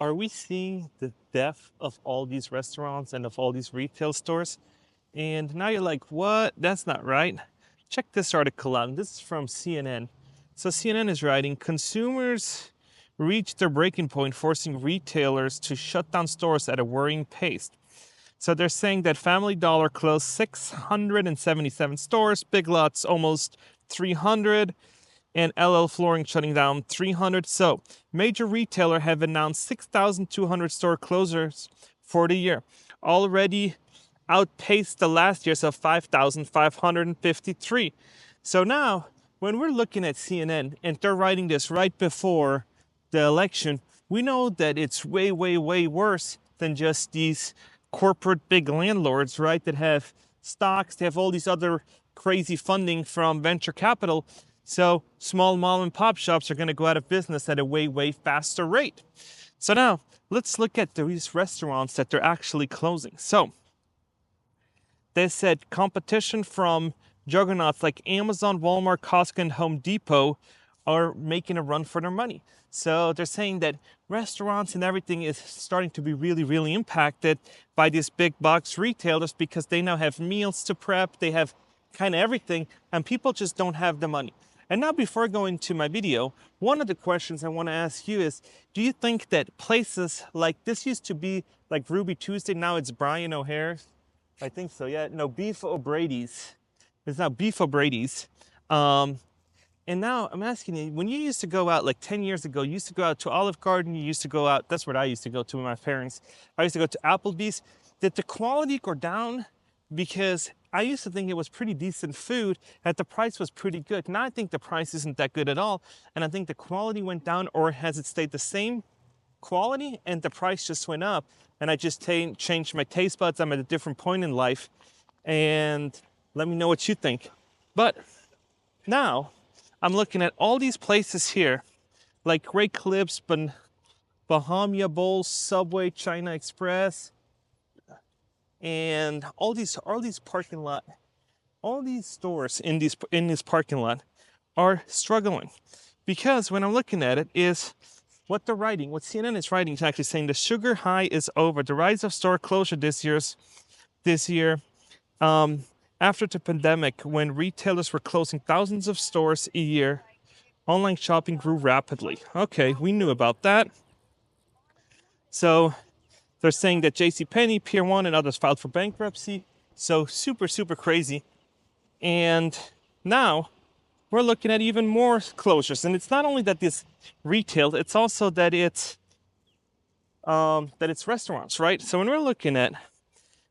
are we seeing the death of all these restaurants and of all these retail stores? And now you're like, what? That's not right. Check this article out. This is from CNN. So CNN is writing, consumers reached their breaking point, forcing retailers to shut down stores at a worrying pace. So they're saying that Family Dollar closed 677 stores, Big Lots almost 300, and LL Flooring shutting down 300. So major retailer have announced 6,200 store closures for the year, already outpaced the last year's of 5,553. So now, when we're looking at CNN and they're writing this right before the election, we know that it's way, way, way worse than just these corporate big landlords, right? That have stocks, they have all these other crazy funding from venture capital. So small mom and pop shops are going to go out of business at a way, way faster rate. So now let's look at these restaurants that they're actually closing. So they said competition from juggernauts like Amazon, Walmart, Costco, and Home Depot are making a run for their money. So they're saying that restaurants and everything is starting to be really, really impacted by these big box retailers because they now have meals to prep, they have kind of everything, and people just don't have the money. And now before going to my video, one of the questions I want to ask you is, do you think that places like this used to be like Ruby Tuesday, now it's Brian O'Hare's? I think so, yeah. No, Beef O'Brady's. It's now Beef O'Brady's. And now I'm asking you, when you used to go out like 10 years ago, you used to go out to Olive Garden, you used to go out, that's what I used to go to with my parents. I used to go to Applebee's. Did the quality go down? Because I used to think it was pretty decent food, that the price was pretty good. Now I think the price isn't that good at all. And I think the quality went down, or has it stayed the same quality and the price just went up? And I just changed my taste buds. I'm at a different point in life. And let me know what you think. But now I'm looking at all these places here, like Great Clips, Bahama Bowls, Subway, China Express, and all these parking lot, all these stores in this parking lot are struggling, because when I'm looking at it is what they're writing, what CNN is writing is actually saying the sugar high is over. The rise of store closure this year. After the pandemic, when retailers were closing thousands of stores a year, online shopping grew rapidly. Okay, we knew about that. So they're saying that JCPenney, Pier 1, and others filed for bankruptcy. So super, super crazy. And now we're looking at even more closures. And it's not only that this retail, it's also that it's restaurants, right? So when we're looking at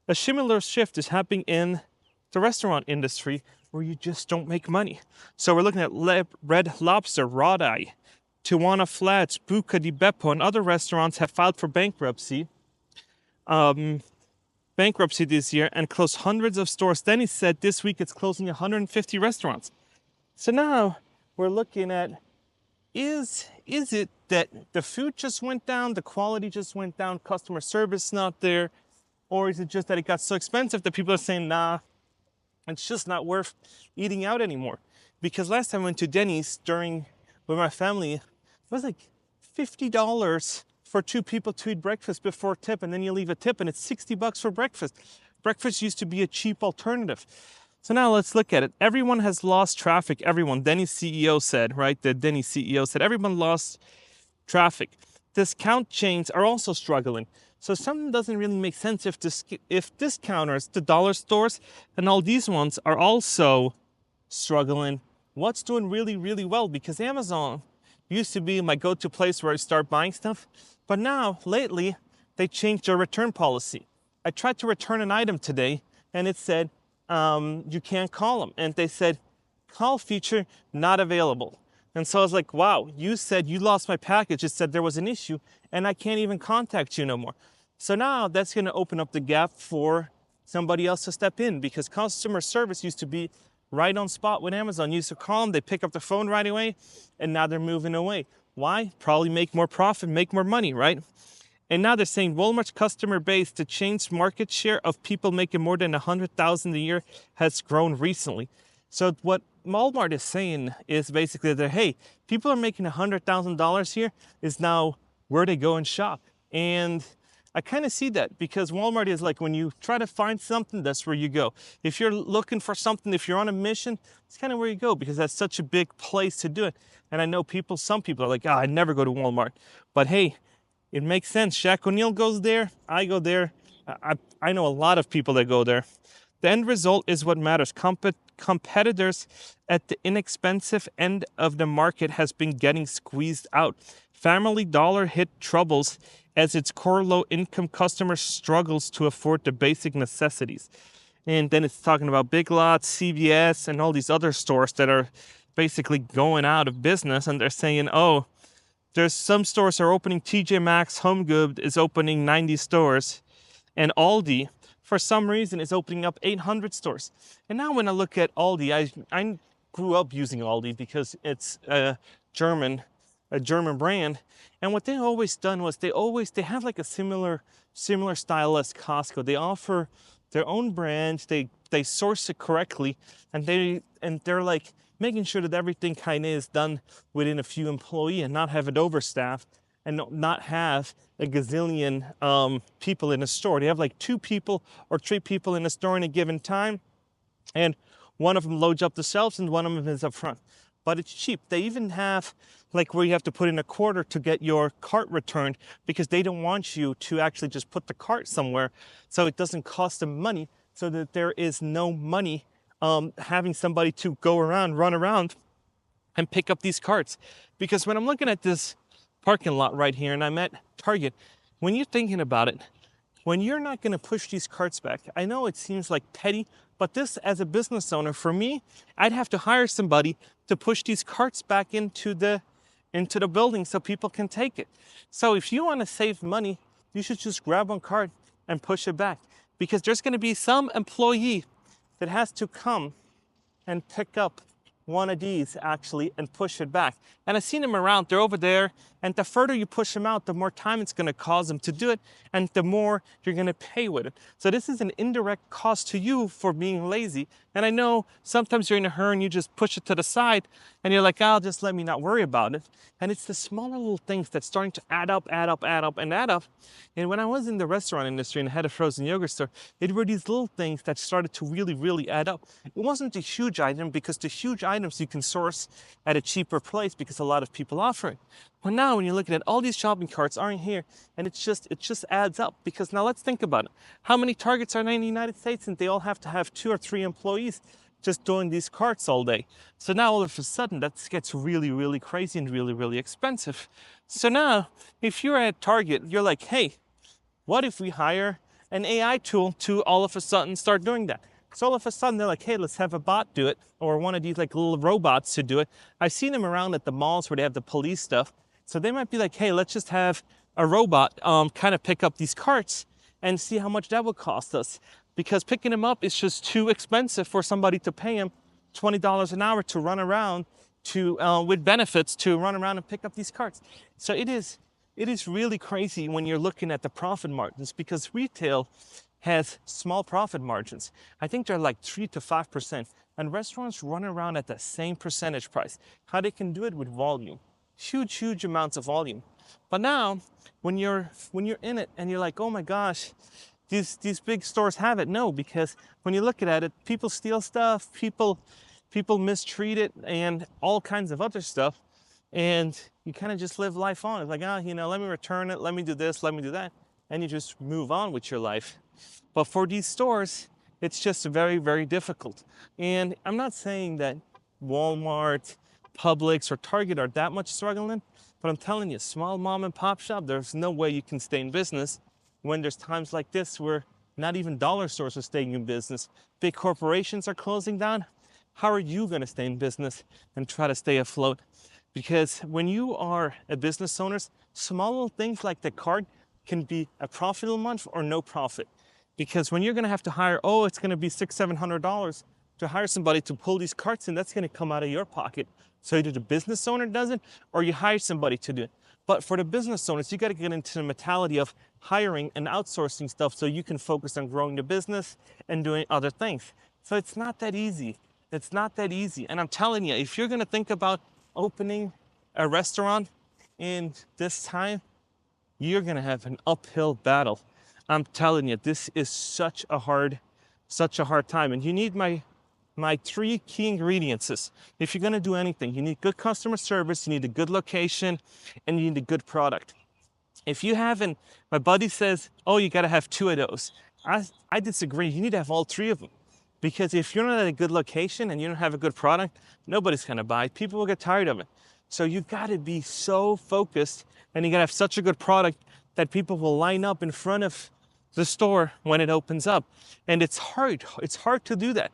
a similar shift is happening in the restaurant industry, where you just don't make money. So we're looking at Red Lobster, Raw Eye, Tijuana Flats, Buca di Beppo, and other restaurants have filed for bankruptcy this year and closed hundreds of stores. Then he said this week it's closing 150 restaurants. So now we're looking at, is it that the food just went down, the quality just went down, customer service not there, or is it just that it got so expensive that people are saying, nah, it's just not worth eating out anymore? Because last time I went to Denny's with my family, it was like $50 for two people to eat breakfast before tip, and then you leave a tip, and it's $60 for breakfast. Breakfast used to be a cheap alternative. So now let's look at it. Everyone has lost traffic. Everyone. Denny's CEO said, right? The Denny's CEO said everyone lost traffic. Discount chains are also struggling. So something doesn't really make sense if discounters, the dollar stores, and all these ones are also struggling. What's doing really, really well? Because Amazon used to be my go-to place where I start buying stuff. But now, lately, they changed their return policy. I tried to return an item today, and it said, you can't call them. And they said, call feature not available. And so I was like, wow, you said you lost my package. It said there was an issue, and I can't even contact you no more. So now that's going to open up the gap for somebody else to step in, because customer service used to be right on spot with Amazon. You used to call them, they pick up the phone right away, and now they're moving away. Why? Probably make more profit, make more money, right? And now they're saying Walmart's customer base, the chain's market share of people making more than $100,000 a year has grown recently. So what Walmart is saying is basically that, hey, people are making $100,000 here is now where they go and shop. And I kind of see that because Walmart is like when you try to find something, that's where you go. If you're looking for something, if you're on a mission, it's kind of where you go because that's such a big place to do it. And I know some people are like, I never go to Walmart. But hey, it makes sense. Shaq O'Neal goes there. I go there. I know a lot of people that go there. The end result is what matters. Competitors at the inexpensive end of the market has been getting squeezed out. Family Dollar hit troubles as its core low-income customer struggles to afford the basic necessities. And then it's talking about Big Lots, CVS, and all these other stores that are basically going out of business. And they're saying, oh, there's some stores are opening. TJ Maxx, Home Good is opening 90 stores. And Aldi, for some reason, is opening up 800 stores. And now when I look at Aldi, I grew up using Aldi because it's a German brand. And what they always done was they have like a similar style as Costco. They offer their own brand. They source it correctly, and they're like making sure that everything kind of is done within a few employees and not have it overstaffed and not have a gazillion people in a store. They have like 2 people or 3 people in a store in a given time, and one of them loads up the shelves and one of them is up front. But it's cheap. They even have like where you have to put in a quarter to get your cart returned because they don't want you to actually just put the cart somewhere so it doesn't cost them money, so that there is no money having somebody to run around and pick up these carts. Because when I'm looking at this parking lot right here and I'm at Target, when you're thinking about it, when you're not going to push these carts back, I know it seems like petty, but this, as a business owner, for me, I'd have to hire somebody to push these carts back into the building so people can take it. So if you want to save money, you should just grab one cart and push it back, because there's going to be some employee that has to come and pick up one of these actually and push it back. And I've seen them around, they're over there, and the further you push them out, the more time it's going to cause them to do it, and the more you're going to pay with it. So this is an indirect cost to you for being lazy. And I know sometimes you're in a hurry and you just push it to the side and you're like, oh, just let me not worry about it. And it's the smaller little things that's starting to add up. And when I was in the restaurant industry and had a frozen yogurt store, it were these little things that started to really, really add up. It wasn't a huge item, because the huge items you can source at a cheaper place because a lot of people offer it. But now when you're looking at all these shopping carts aren't here, and it just adds up. Because now let's think about it. How many Targets are there in the United States? And they all have to have 2 or 3 employees just doing these carts all day. So now all of a sudden that gets really, really crazy and really, really expensive. So now if you're at Target, you're like, hey, what if we hire an AI tool to all of a sudden start doing that? So all of a sudden they're like, hey, let's have a bot do it, or one of these like little robots to do it. I've seen them around at the malls where they have the police stuff. So they might be like, hey, let's just have a robot kind of pick up these carts and see how much that would cost us. Because picking them up is just too expensive for somebody to pay him $20 an hour to run around with benefits to run around and pick up these carts. So it is really crazy when you're looking at the profit margins, because retail has small profit margins. I think they're like 3 to 5%, and restaurants run around at the same percentage price. How they can do it with volume, huge amounts of volume. But now when you're in it and you're like, oh my gosh, these big stores have it. No, because when you look at it, people steal stuff, people mistreat it, and all kinds of other stuff. And you kind of just live life on. It's like, let me return it, let me do this, let me do that. And you just move on with your life. But for these stores, it's just very, very difficult. And I'm not saying that Walmart, Publix, or Target are that much struggling, but I'm telling you, small mom and pop shop, there's no way you can stay in business when there's times like this where not even dollar stores are staying in business. Big corporations are closing down. How are you going to stay in business and try to stay afloat? Because when you are a business owner, small little things like the cart can be a profitable month or no profit. Because when you're going to have to hire, it's going to be $600-700 to hire somebody to pull these carts in, that's going to come out of your pocket. So either the business owner does it or you hire somebody to do it. But for the business owners, you got to get into the mentality of hiring and outsourcing stuff so you can focus on growing the business and doing other things. So it's not that easy. It's not that easy. And I'm telling you, if you're going to think about opening a restaurant in this time, you're gonna have an uphill battle. I'm telling you, this is such a hard time. And you need my three key ingredients is, if you're gonna do anything, you need good customer service, you need a good location, and you need a good product. If you haven't, my buddy says, oh, you gotta have two of those. I disagree. You need to have all three of them. Because if you're not at a good location and you don't have a good product, nobody's gonna buy it. People will get tired of it. So you gotta be so focused and you gotta have such a good product that people will line up in front of the store when it opens up. And it's hard. It's hard to do that.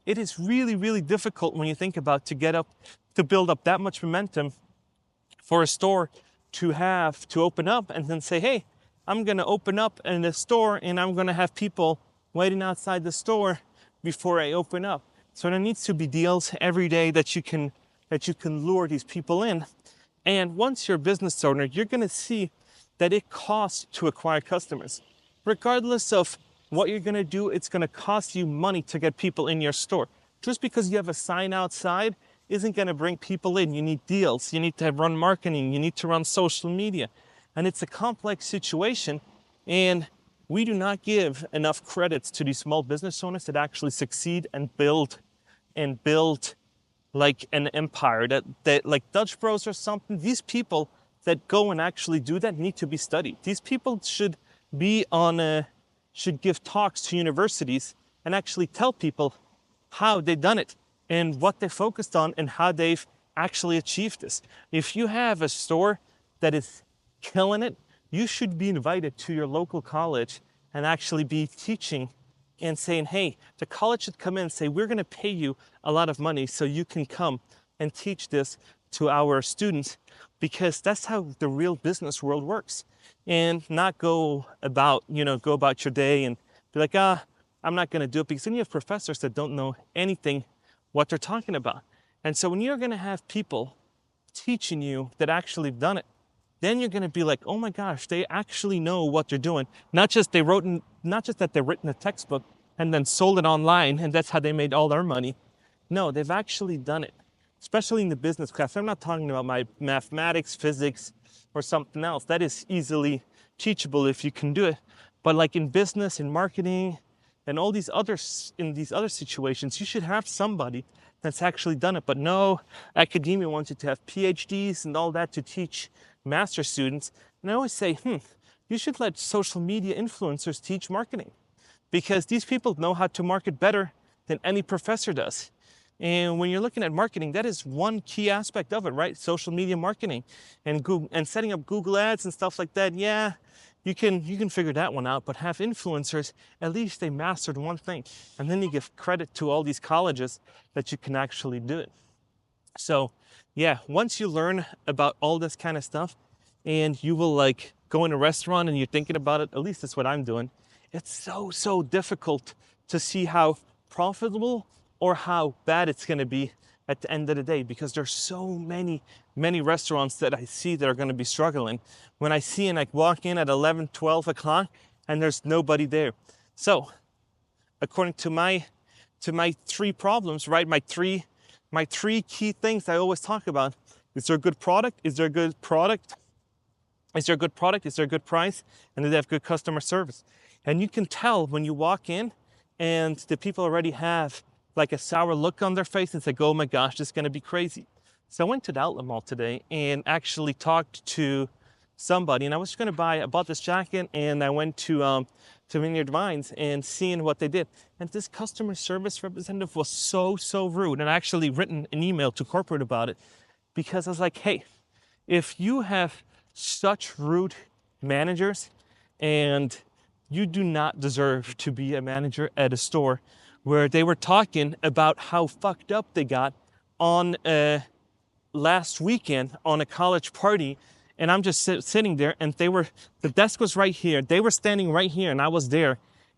It is really, really difficult when you think about to build up that much momentum for a store to have to open up and then say, hey, I'm gonna open up in the store and I'm gonna have people waiting outside the store before I open up. So there needs to be deals every day that you can lure these people in. And once you're a business owner, you're gonna see that it costs to acquire customers. Regardless of what you're gonna do, it's gonna cost you money to get people in your store. Just because you have a sign outside isn't gonna bring people in. You need deals, you need to run marketing, you need to run social media. And it's a complex situation. And we do not give enough credits to these small business owners that actually succeed and build like an empire that like Dutch Bros or something. These people that go and actually do that need to be studied. These people should give talks to universities and actually tell people how they've done it and what they focused on and how they've actually achieved this. If you have a store that is killing it, you should be invited to your local college and actually be teaching and saying, hey, the college should come in and say, we're gonna pay you a lot of money so you can come and teach this to our students, because that's how the real business world works. And not go about your day and be like, I'm not gonna do it, because then you have professors that don't know anything what they're talking about. And so when you're gonna have people teaching you that actually have done it, then you're gonna be like, oh my gosh, they actually know what they're doing. Not just that they written a textbook and then sold it online and that's how they made all their money. No, they've actually done it. Especially in the business class. I'm not talking about my mathematics, physics, or something else. That is easily teachable if you can do it. But like in business, in marketing, and all these other situations, you should have somebody that's actually done it. But no, academia wants you to have PhDs and all that to teach master students. And I always say, you should let social media influencers teach marketing, because these people know how to market better than any professor does. And when you're looking at marketing, that is one key aspect of it, right? Social media marketing and Google, and setting up Google ads and stuff like that. Yeah, you can figure that one out, but have influencers, at least they mastered one thing. And then you give credit to all these colleges that you can actually do it. So yeah, once you learn about all this kind of stuff and you will like go in a restaurant and you're thinking about it, at least that's what I'm doing. It's so difficult to see how profitable or how bad it's gonna be at the end of the day, because there's so many restaurants that I see that are gonna be struggling. When I see and I walk in at 11, 12 o'clock and there's nobody there. So according to my three problems, right? My three key things I always talk about. Is there a good product? Is there a good product? Is there a good product? Is there a good price? And do they have good customer service? And you can tell when you walk in and the people already have like a sour look on their face and say, oh my gosh, this is gonna be crazy. So I went to the outlet mall today and actually talked to somebody, and I bought this jacket, and I went to Vineyard Vines and seeing what they did. And this customer service representative was so rude, and I actually written an email to corporate about it, because I was like, hey, if you have such rude managers and you do not deserve to be a manager at a store where they were talking about how fucked up they got on last weekend on a college party. And I'm just sitting there, and the desk was right here. They were standing right here, and I was there.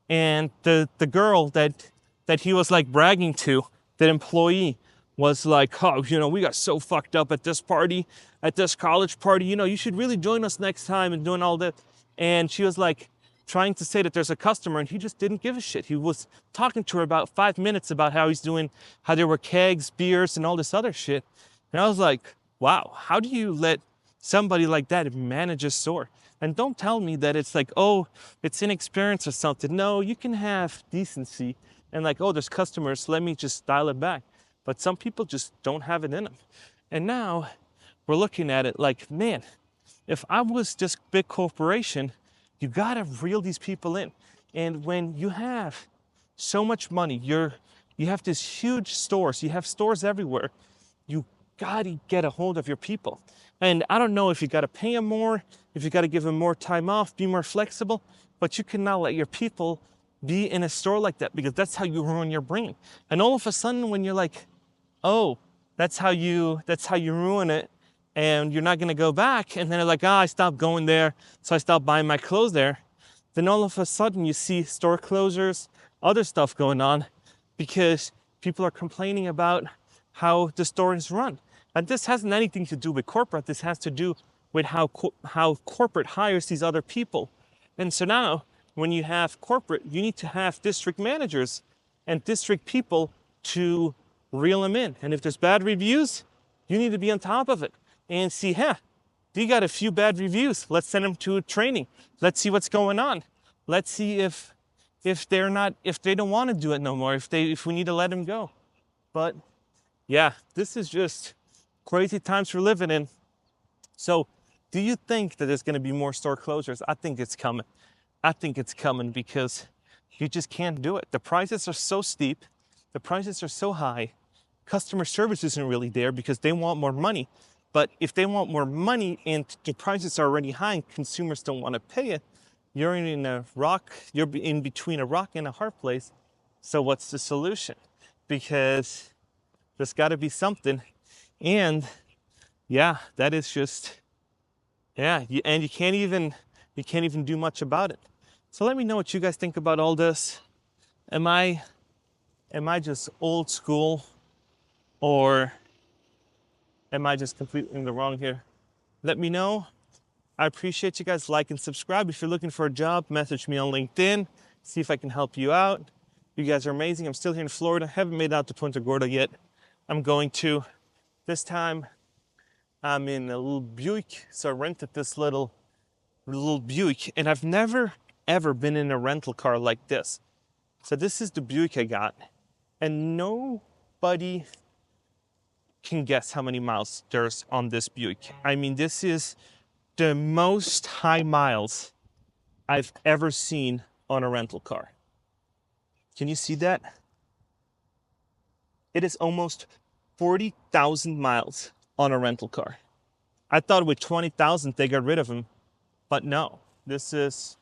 And the girl that he was like bragging to, that employee, was like, oh, we got so fucked up at this party, at this college party. You should really join us next time, and doing all that. And she was like trying to say that there's a customer, and he just didn't give a shit. He was talking to her about 5 minutes about how there were kegs, beers, and all this other shit. And I was like, wow, how do you let somebody like that manage a store? And don't tell me that it's like, oh, it's inexperience or something. No, you can have decency and like, oh, there's customers, let me just dial it back. But some people just don't have it in them. And now we're looking at it like, man, if I was just big corporation, you gotta reel these people in. And when you have so much money, you have these huge stores, you have stores everywhere, you gotta get a hold of your people. And I don't know if you gotta pay them more, if you gotta give them more time off, be more flexible, but you cannot let your people be in a store like that because that's how you ruin your brain. And all of a sudden when you're like, oh, that's how you ruin it, and you're not gonna go back, and then they're like, I stopped going there, so I stopped buying my clothes there. Then all of a sudden you see store closures, other stuff going on, because people are complaining about how the store is run. And this hasn't anything to do with corporate. This has to do with how corporate hires these other people. And so now, when you have corporate, you need to have district managers and district people to reel them in. And if there's bad reviews, you need to be on top of it and see, they got a few bad reviews. Let's send them to a training. Let's see what's going on. Let's see if they don't want to do it no more, if we need to let them go. But yeah, this is just crazy times we're living in. So do you think that there's going to be more store closures? I think it's coming. I think it's coming because you just can't do it. The prices are so steep. The prices are so high. Customer service isn't really there because they want more money. But if they want more money and the prices are already high and consumers don't want to pay it, you're in between a rock and a hard place. So what's the solution? Because there's got to be something. And yeah, that is just, and you can't even do much about it. So let me know what you guys think about all this. Am I just old school, or am I just completely in the wrong here? Let me know. I appreciate you guys. Like and subscribe. If you're looking for a job, message me on LinkedIn. See if I can help you out. You guys are amazing. I'm still here in Florida. Haven't made it out to Punta Gorda yet. I'm going to. This time I'm in a little Buick. So I rented this little Buick, and I've never ever been in a rental car like this. So this is the Buick I got, and nobody can guess how many miles there's on this Buick. I mean, this is the most high miles I've ever seen on a rental car. Can you see that? It is almost 40,000 miles on a rental car. I thought with 20,000 they got rid of them, but no. This is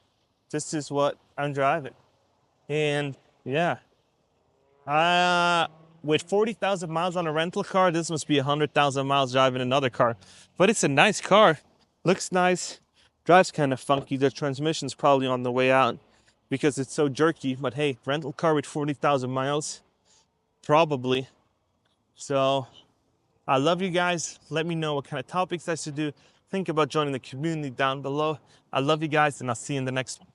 what I'm driving. And yeah, with 40,000 miles on a rental car, this must be 100,000 miles driving another car. But it's a nice car. Looks nice. Drives kind of funky. The transmission's probably on the way out because it's so jerky. But hey, rental car with 40,000 miles, probably. So I love you guys. Let me know what kind of topics I should do. Think about joining the community down below. I love you guys, and I'll see you in the next one.